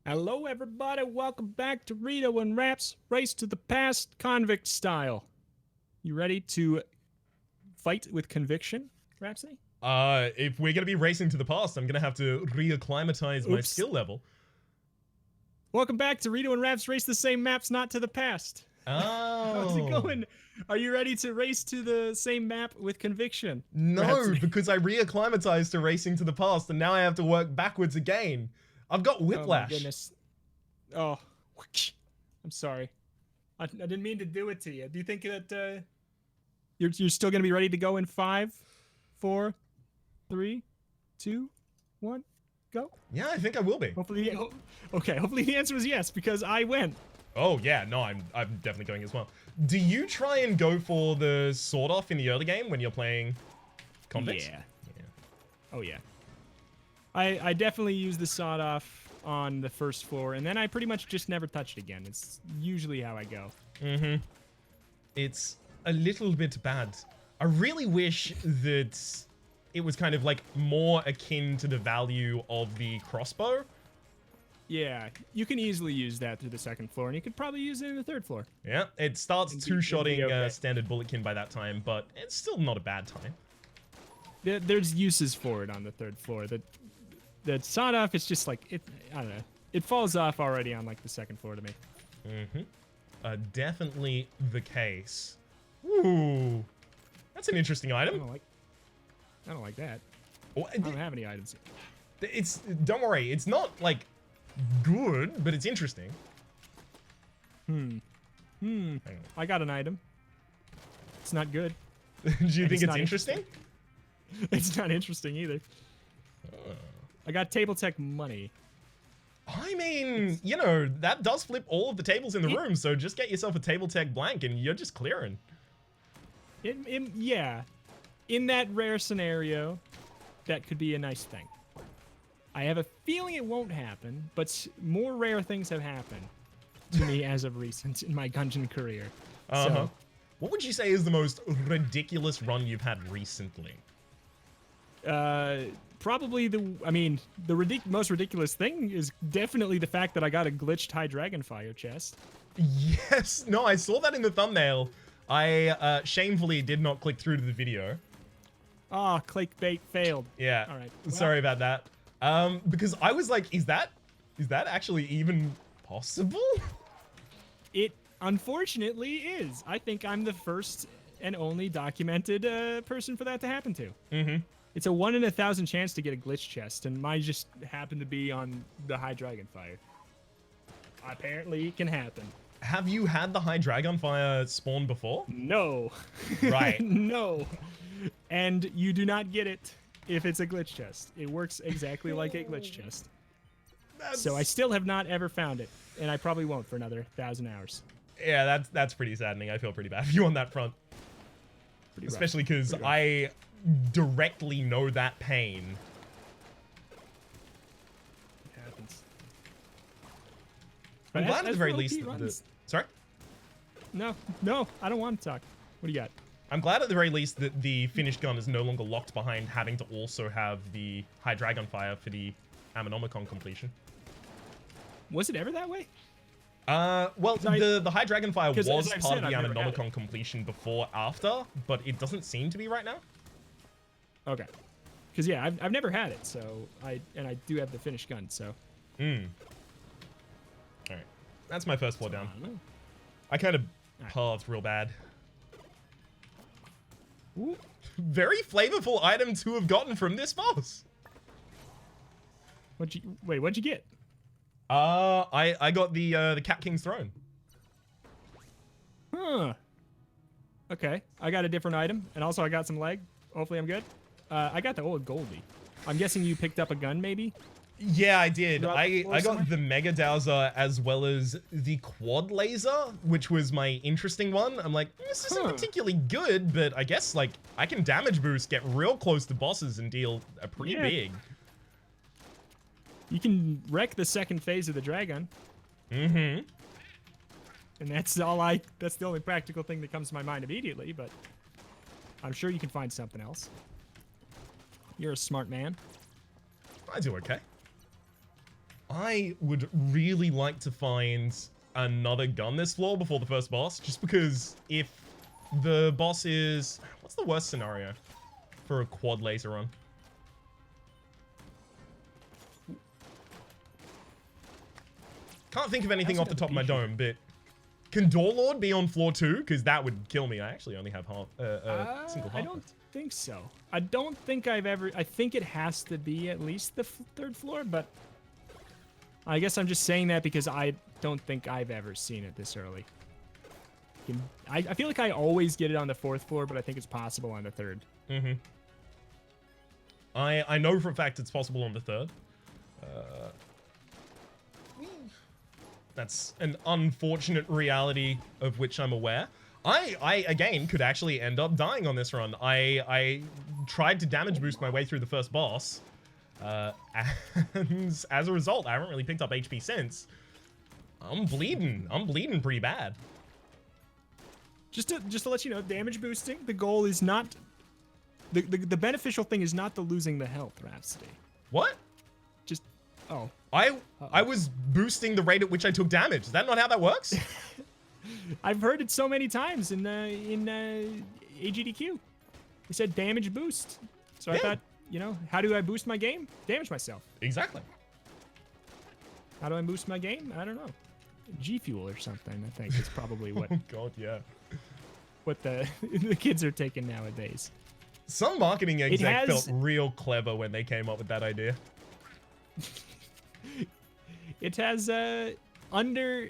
Hello, everybody. Welcome back to Reto and Rhaps Race to the Past convict style. You ready to fight with conviction, Rhapsody? If we're gonna be racing to the past, I'm gonna have to reacclimatize my skill level. Welcome back to Reto and Rhaps Race the Same Maps, Not to the Past. Oh. How's it going? Are you ready to race to the same map with conviction? No, Rhapsody? because I reacclimatized to racing to the past, and now I have to work backwards again. I've got whiplash. Oh, my goodness. Oh, I'm sorry. I didn't mean to do it to you. Do you think that you're still going to be ready to go in 5, 4, 3, 2, 1, go? Yeah, I think I will be. Hopefully, okay. Hopefully the answer is yes because I went. Oh yeah, no, I'm definitely going as well. Do you try and go for the sword off in the early game when you're playing convicts? Yeah. Oh yeah. I definitely use the sawed off on the first floor, and then I pretty much just never touch it again. It's usually how I go. Mm-hmm. It's a little bit bad. I really wish that it was kind of like more akin to the value of the crossbow. Yeah, you can easily use that through the second floor, and you could probably use it in the third floor. Yeah, it starts two-shotting okay. standard bulletkin by that time, but it's still not a bad time. There's uses for it on the third floor. The sawed off, it's just like, I don't know. It falls off already on like the second floor to me. Mm-hmm. Definitely the case. Ooh. That's an interesting item. I don't like that. Oh, I don't have any items. Don't worry, it's not like good, but it's interesting. I got an item. It's not good. Do you think it's interesting? It's not interesting either. I got table tech money. I mean, you know, that does flip all of the tables in the room, so just get yourself a table tech blank and you're just clearing. Yeah. In that rare scenario, that could be a nice thing. I have a feeling it won't happen, but more rare things have happened to me as of recent in my Gungeon career. So, what would you say is the most ridiculous run you've had recently? probably the most ridiculous thing is definitely the fact that I got a glitched High Dragun fire chest. Yes, no, I saw that in the thumbnail. I shamefully did not click through to the video. Ah, clickbait failed. Yeah. All right. Well, sorry about that. Because I was like, is that actually even possible? It unfortunately is. I think I'm the first and only documented person for that to happen to. Mm-hmm. It's a 1 in 1,000 chance to get a glitch chest, and mine just happened to be on the High Dragun fire. Apparently, it can happen. Have you had the High Dragun fire spawn before? No. Right. No. And you do not get it if it's a glitch chest. It works exactly like a glitch chest. So I still have not ever found it, and I probably won't for another 1,000 hours. Yeah, that's pretty saddening. I feel pretty bad for you on that front. Especially because I directly know that pain. It happens. I'm glad at the very least sorry? No, I don't want to talk. What do you got? I'm glad at the very least that the finished gun is no longer locked behind having to also have the High Dragun fire for the Ammonomicon completion. Was it ever that way? Well, the High Dragun fire was part of the Ammonomicon completion before after, but it doesn't seem to be right now. Okay. Because, yeah, I've never had it, so I do have the finished gun, so. Alright. That's my first floor down. I kind of paused real bad. Ooh. Very flavorful item to have gotten from this boss. What'd you get? I got the Cat King's Throne. Huh. Okay. I got a different item, and also I got some leg. Hopefully I'm good. I got the old Goldie. I'm guessing you picked up a gun, maybe? Yeah, I did. I got the Mega Dowser as well as the Quad Laser, which was my interesting one. I'm like, this isn't particularly good, but I guess, like, I can damage boost, get real close to bosses, and deal a pretty big. You can wreck the second phase of the Dragon. Mm-hmm. And that's the only practical thing that comes to my mind immediately, but I'm sure you can find something else. You're a smart man. I do okay. I would really like to find another gun this floor before the first boss, just because if the boss is... What's the worst scenario for a quad laser run? Can't think of anything off the top of my dome, but can Door Lord be on floor 2? Because that would kill me. I actually only have half, single half. I don't think so. I don't think I've ever... I think it has to be at least the 3rd floor, but I guess I'm just saying that because I don't think I've ever seen it this early. I feel like I always get it on the 4th floor, but I think it's possible on the 3rd. Mm-hmm. I know for a fact it's possible on the 3rd. That's an unfortunate reality of which I'm aware. I again, could actually end up dying on this run. I tried to damage boost my way through the first boss. And as a result, I haven't really picked up HP since. I'm bleeding. I'm bleeding pretty bad. Just to let you know, damage boosting, the goal is not... The beneficial thing is not the losing the health, Rhapsody. What? Just... Oh. I was boosting the rate at which I took damage. Is that not how that works? I've heard it so many times in AGDQ. They said damage boost. So yeah. I thought, you know, how do I boost my game? Damage myself. Exactly. How do I boost my game? I don't know. G Fuel or something, I think is probably what... Oh god, yeah. What the kids are taking nowadays. Some marketing exec felt real clever when they came up with that idea. It has under,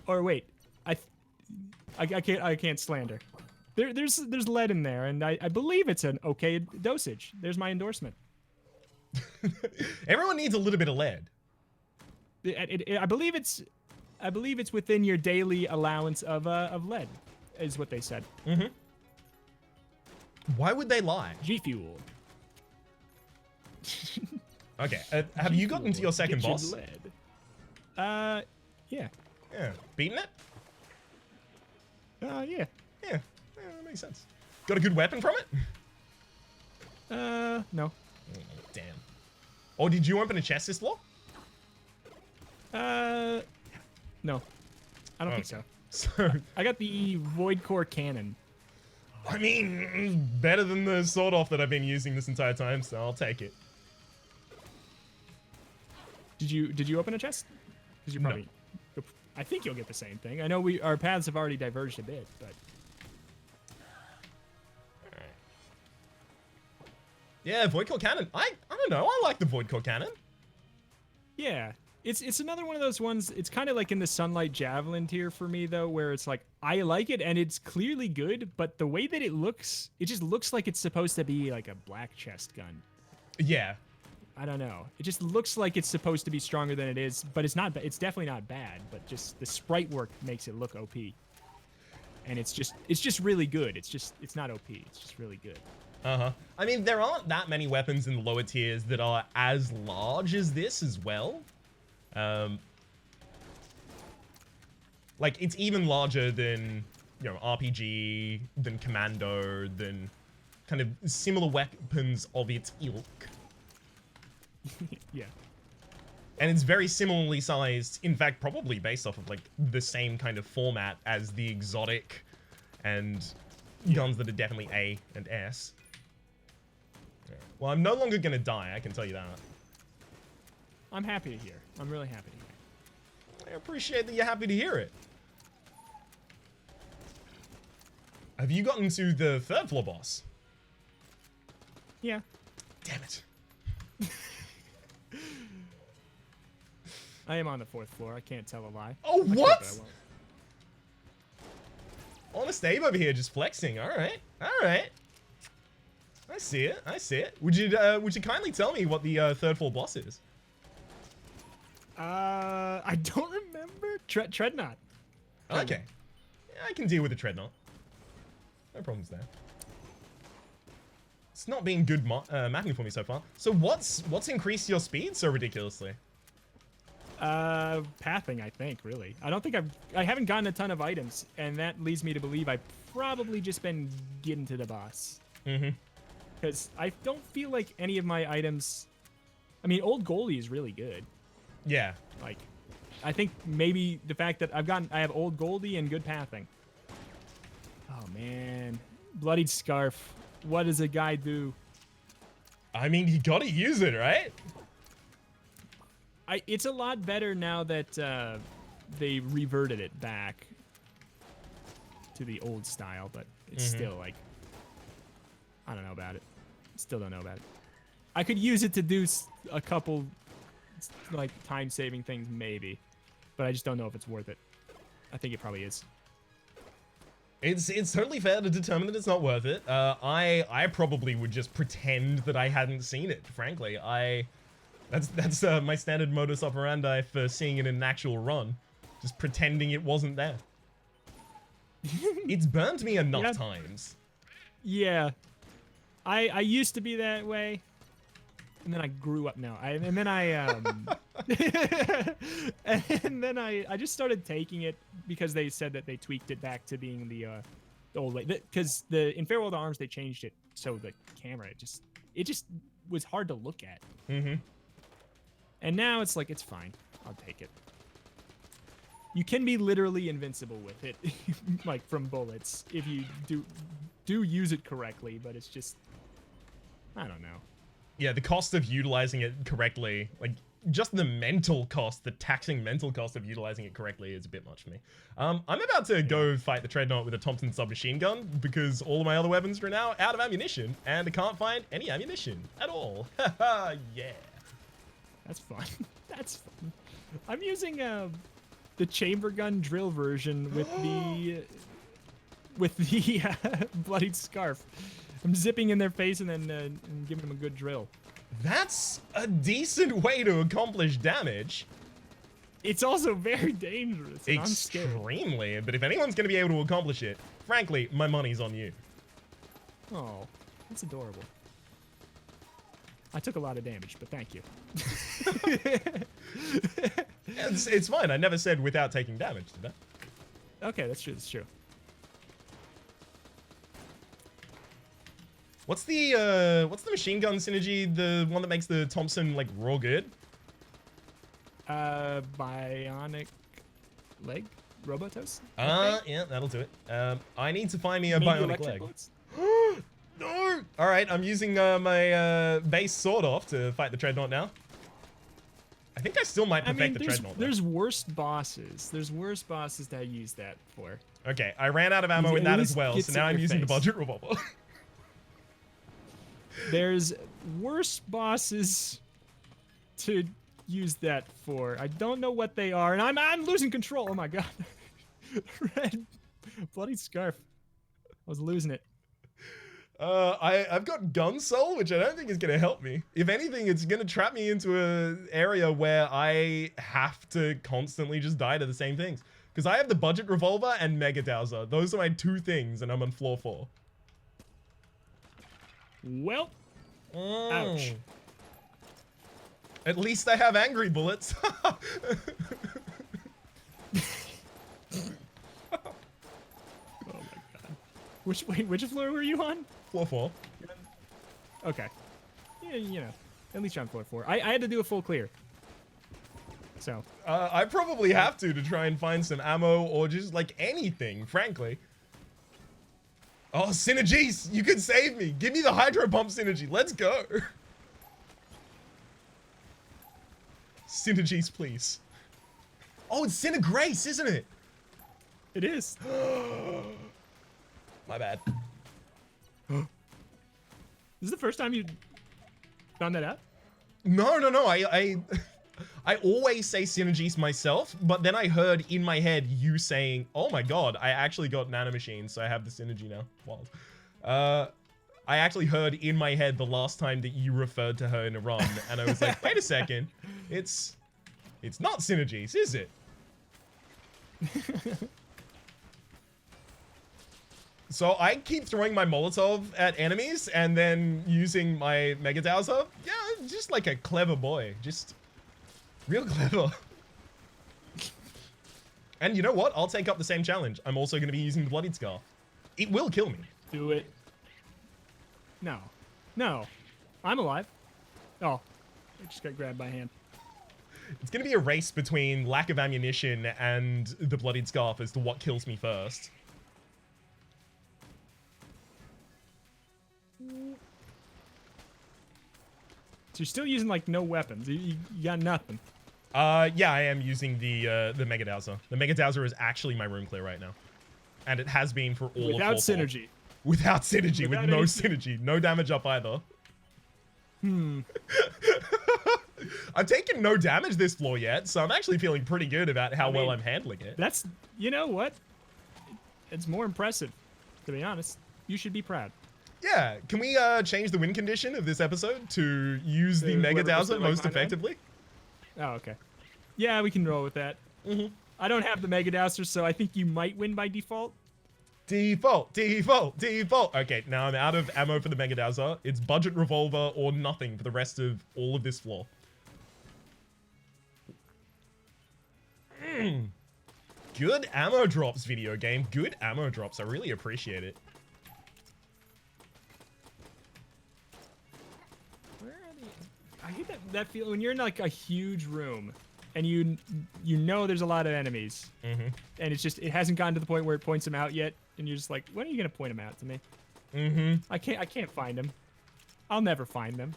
or wait, I can't slander. There's lead in there, and I believe it's an okay dosage. There's my endorsement. Everyone needs a little bit of lead. I believe it's within your daily allowance of lead, is what they said. Mm-hmm. Why would they lie? G Fuel. Okay, have you gotten to your second boss? Lead. Yeah. Yeah. Beaten it? Yeah. Yeah, that makes sense. Got a good weapon from it? No. Oh, damn. Or did you open a chest this floor? No. I don't think so. So I got the Void Core Cannon. I mean, better than the sword off that I've been using this entire time, so I'll take it. Did you open a chest? Because you probably... No. I think you'll get the same thing. I know our paths have already diverged a bit, but... Alright. Yeah, Void Core Cannon. I don't know. I like the Void Core Cannon. Yeah. It's another one of those ones, it's kind of like in the Sunlight Javelin tier for me, though, where it's like, I like it, and it's clearly good, but the way that it looks, it just looks like it's supposed to be like a black chest gun. Yeah. I don't know. It just looks like it's supposed to be stronger than it is, but it's not. It's definitely not bad, but just the sprite work makes it look OP. And it's just really good. It's not OP. It's just really good. Uh-huh. I mean, there aren't that many weapons in the lower tiers that are as large as this as well. Like, it's even larger than, you know, RPG, than Commando, than kind of similar weapons of its ilk. Yeah. And it's very similarly sized, in fact, probably based off of, like, the same kind of format as the exotic and guns that are definitely A and S. Yeah. Well, I'm no longer gonna die, I can tell you that. I'm happy to hear. I'm really happy to hear. I appreciate that you're happy to hear it. Have you gotten to the 3rd floor boss? Yeah. Damn it. I am on the 4th floor. I can't tell a lie. Oh, what? Honest Abe over here just flexing. All right. All right. I see it. I see it. Would you kindly tell me what the 3rd floor boss is? I don't remember. Treadnought. Okay. Yeah, I can deal with the Treadnought. No problems there. It's not being good mapping for me so far. So what's increased your speed so ridiculously? Pathing, I think, really. I haven't gotten a ton of items, and that leads me to believe I've probably just been getting to the boss. Mm-hmm. Because I don't feel like any of my items... I mean, Old Goalie is really good. Yeah, Like, I think maybe the fact that I have old Goldie and good pathing. Oh man, Bloodied Scarf. What does a guy do? I mean, you gotta use it, right? It's a lot better now that they reverted it back to the old style, but it's still like, I don't know about it. Still don't know about it. I could use it to do a couple like time-saving things maybe, but I just don't know if it's worth it. I think it probably is. It's totally fair to determine that it's not worth it. I probably would just pretend that I hadn't seen it, frankly. That's my standard modus operandi for seeing it in an actual run. Just pretending it wasn't there. It's burnt me enough times. Yeah. I used to be that way. And then I grew up now. And then I just started taking it because they said that they tweaked it back to being the old way. Because in Farewell to Arms they changed it so the camera it just was hard to look at. And now it's like, it's fine. I'll take it. You can be literally invincible with it, like from bullets, if you do use it correctly. But it's just, I don't know. Yeah, the cost of utilizing it correctly, like just the mental cost, the taxing mental cost of utilizing it correctly is a bit much for me. I'm about to go fight the Dreadnought with a Thompson submachine gun because all of my other weapons are now out of ammunition and I can't find any ammunition at all. Haha, yeah. That's fun. That's fun. I'm using the chamber gun drill version with the Bloodied Scarf. I'm zipping in their face and then giving them a good drill. That's a decent way to accomplish damage. It's also very dangerous. And extremely, but if anyone's going to be able to accomplish it, frankly, my money's on you. Oh, that's adorable. I took a lot of damage, but thank you. It's fine. I never said without taking damage, did I? Okay, that's true. That's true. What's the machine gun synergy? The one that makes the Thompson like raw good? Bionic leg, Robotos. Yeah, that'll do it. I need to find me a bionic leg. No! All right, I'm using my base sword off to fight the Dreadnought now. I think I still might perfect the Dreadnought. There's worse bosses. There's worse bosses that I use that for. Okay, I ran out of ammo in that as well, so now I'm using the budget revolver. There's worse bosses to use that for. I don't know what they are, and I'm losing control. Oh my god. Red Bloody Scarf. I was losing it. I've got gun soul, which I don't think is going to help me. If anything, it's going to trap me into an area where I have to constantly just die to the same things. Because I have the budget revolver and Mega Dowser. Those are my two things, and I'm on floor 4. Well, ouch. At least I have angry bullets. Oh my god. Which floor were you on? Floor 4. Okay. Yeah, you know, at least you're on floor 4. I had to do a full clear. So. I probably have to try and find some ammo or just like anything, frankly. Oh, synergies! You can save me! Give me the hydro pump synergy. Let's go! Synergies, please. Oh, it's Sinner Grace, isn't it? It is. My bad. This is the first time you found that out? No. I always say synergies myself, but then I heard in my head you saying, oh my god, I actually got nanomachines, so I have the synergy now. Wild. I actually heard in my head the last time that you referred to her in a run, and I was like, wait a second, it's not synergies, is it? So I keep throwing my Molotov at enemies and then using my Mega Dowser. Yeah, just like a clever boy. Just real clever. And you know what? I'll take up the same challenge. I'm also going to be using the Bloodied Scarf. It will kill me. Do it. No. No. I'm alive. Oh. I just got grabbed by hand. It's going to be a race between lack of ammunition and the Bloodied Scarf as to what kills me first. So you're still using, like, no weapons. You got nothing. Yeah, I am using the Mega Dowser. The Mega Dowser is actually my room clear right now. And it has been for all Without of floor 4. synergy. Without synergy, Without with no any synergy. No damage up either. I've taken no damage this floor yet, so I'm actually feeling pretty good about how well I'm handling it. That's, you know what? It's more impressive, to be honest. You should be proud. Yeah, can we change the win condition of this episode to use the Mega Dowser most effectively? Oh, okay. Yeah, we can roll with that. I don't have the Mega Dowser, so I think you might win by default. Default. Okay, now I'm out of ammo for the Mega Dowser. It's budget revolver or nothing for the rest of all of this floor. Good ammo drops, video game. Good ammo drops. I really appreciate it. Where are they? I hate that feeling when you're in like a huge room and you know there's a lot of enemies, and it's just it hasn't gotten to the point where it points them out yet, and you're just like, when are you gonna point them out to me? I can't find them. I'll never find them.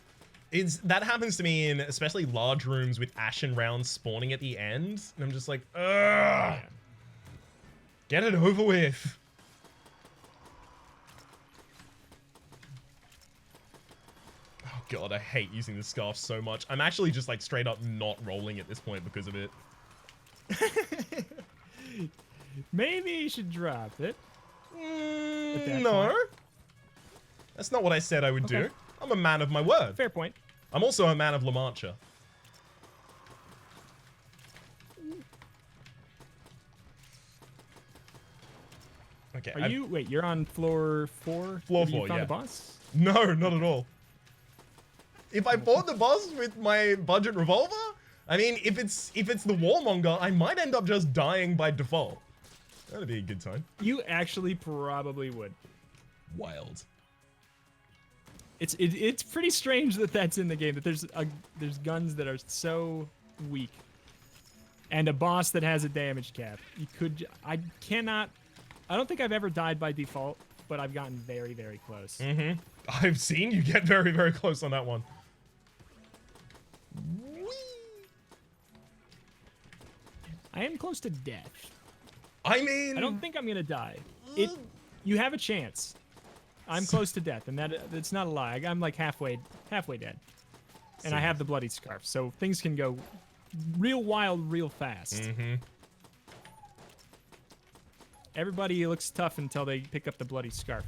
That happens to me in especially large rooms with ashen rounds spawning at the end, and I'm just like, ugh. Yeah. Get it over with. Oh god, I hate using the scarf so much. I'm actually just like straight up not rolling at this point because of it. Maybe you should drop it. No. That's not what I said I would do. I'm a man of my word. Fair point. I'm also a man of La Mancha. Okay. Wait, you're on floor 4? Floor Have 4, you found yeah. the boss? No, not at all. If I fought the boss with my budget revolver, I mean, if it's the warmonger, I might end up just dying by default. That'd be a good time. You actually probably would. Wild. It's pretty strange that that's in the game, that there's guns that are so weak. And a boss that has a damage cap. I don't think I've ever died by default, but I've gotten very, very close. I've seen you get very, very close on that one. Whee! I am close to death. I mean, I don't think I'm gonna die. You have a chance. I'm close to death, and that's not a lie. I'm like halfway dead, and I have the bloody scarf, so things can go real wild, real fast. Everybody looks tough until they pick up the bloody scarf.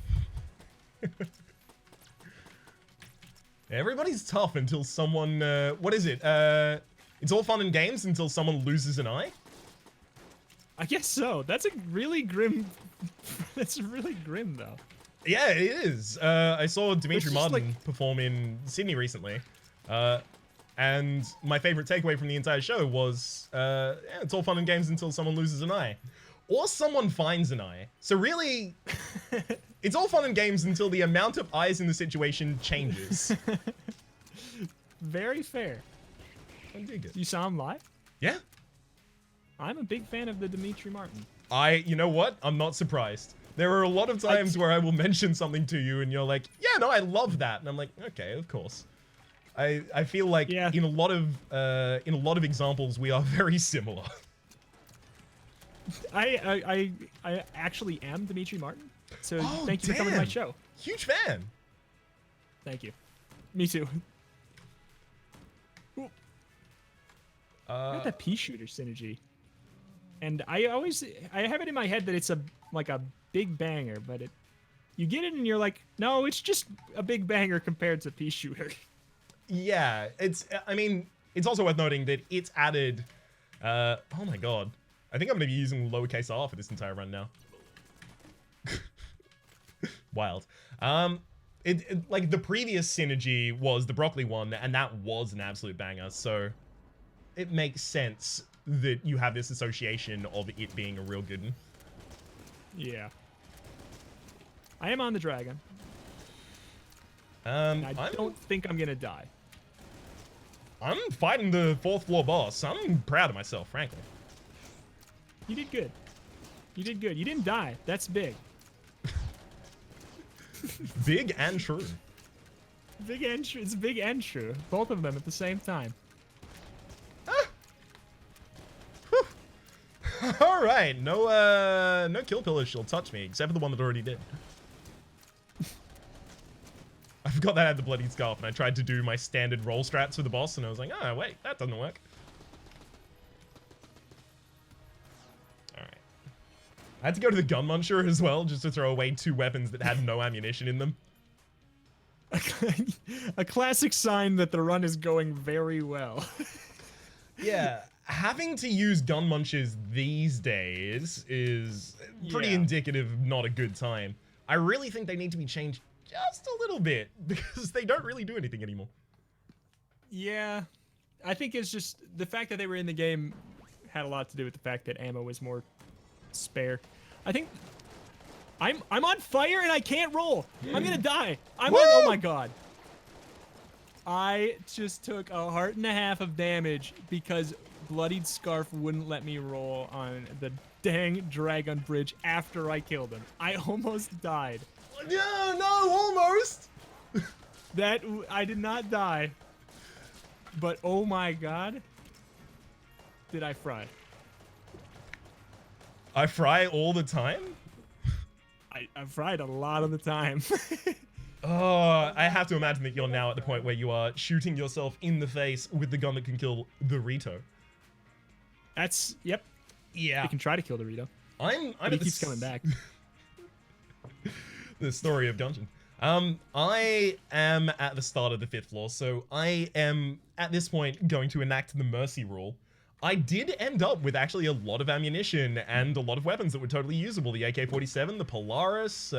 Everybody's tough until someone. What is it? It's all fun and games until someone loses an eye. I guess so. That's a really grim. That's really grim, though. Yeah, it is. I saw Dimitri Martin perform in Sydney recently, and my favorite takeaway from the entire show was, yeah, it's all fun and games until someone loses an eye, or someone finds an eye. So really, it's all fun and games until the amount of eyes in the situation changes. Very fair. I dig it. You saw him live? Yeah. I'm a big fan of the Dimitri Martin. You know what? I'm not surprised. There are a lot of times where I will mention something to you and you're like, yeah, no, I love that. And I'm like, okay, of course. I feel like in a lot of examples, we are very similar. I actually am Dimitri Martin. So thank you for coming to my show. Huge fan. Thank you. Me too. I got that pea shooter synergy. And I have it in my head that it's like a big banger, but you get it and you're like, no, it's just a big banger compared to pea shooter. Yeah, I mean, it's also worth noting that it's added, oh my god. I think I'm going to be using lowercase r for this entire run now. Wild. Like the previous synergy was the broccoli one, and that was an absolute banger, so it makes sense that you have this association of it being a real good one. Yeah. I am on the dragon. I don't think I'm gonna die. I'm fighting the 4th floor boss. I'm proud of myself, frankly. You did good. You did good. You didn't die. That's big. Big and true. Big and true. It's big and true. Both of them at the same time. All right, no kill pillars shall touch me, except for the one that already did. I forgot that I had the bloody scarf, and I tried to do my standard roll strats with the boss, and I was like, oh wait, that doesn't work. All right, I had to go to the gun muncher as well, just to throw away 2 weapons that had no ammunition in them. A classic sign that the run is going very well. Yeah. Having to use gun munchers these days is pretty indicative of not a good time. I really think they need to be changed just a little bit because they don't really do anything anymore. Yeah, I think it's just the fact that they were in the game had a lot to do with the fact that ammo was more spare. I think I'm on fire and I can't roll. I'm gonna die. Oh my god. I just took 1.5 hearts of damage because Bloodied Scarf wouldn't let me roll on the dang Dragon Bridge after I killed him. I almost died. No, almost. I did not die. But oh my god. Did I fry? I fry all the time? I fried a lot of the time. Oh, I have to imagine that you're now at the point where you are shooting yourself in the face with the gun that can kill the Reto. Yep. Yeah. You can try to kill the Reto. But he keeps coming back. The story of Gungeon. I am at the start of the 5th floor, so I am, at this point, going to enact the mercy rule. I did end up with actually a lot of ammunition and a lot of weapons that were totally usable. The AK-47, the Polaris,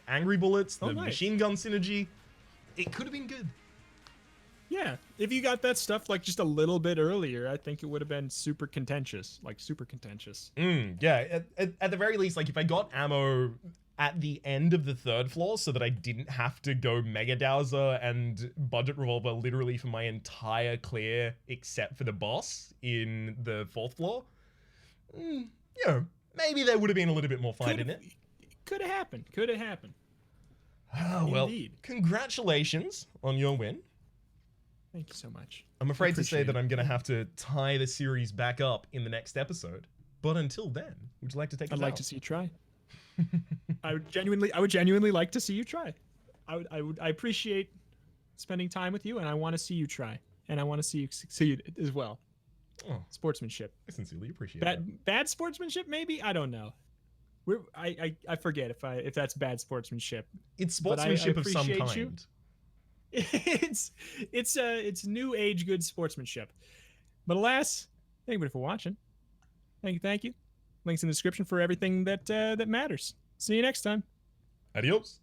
Angry Bullets, the machine gun synergy. It could have been good. Yeah, if you got that stuff like just a little bit earlier, I think it would have been super contentious. Like super contentious. Yeah, at the very least, like if I got ammo at the end of the 3rd floor so that I didn't have to go Mega Dowser and Budget Revolver literally for my entire clear except for the boss in the 4th floor, you know, maybe there would have been a little bit more fight in it. Could have happened. Could have happened. Oh, well, congratulations on your win. Thank you so much. I'm afraid to say that I'm going to have to tie the series back up in the next episode. But until then, would you like to take us out? I'd like to see you try. I would genuinely like to see you try. I appreciate spending time with you, and I want to see you try, and I want to see you succeed as well. Oh, sportsmanship. I sincerely appreciate that. Bad sportsmanship, maybe? I don't know. I forget if that's bad sportsmanship. It's sportsmanship of some kind. You. It's new age good sportsmanship. But alas, thank you for watching. Thank you. Links in the description for everything that matters. See you next time. Adios.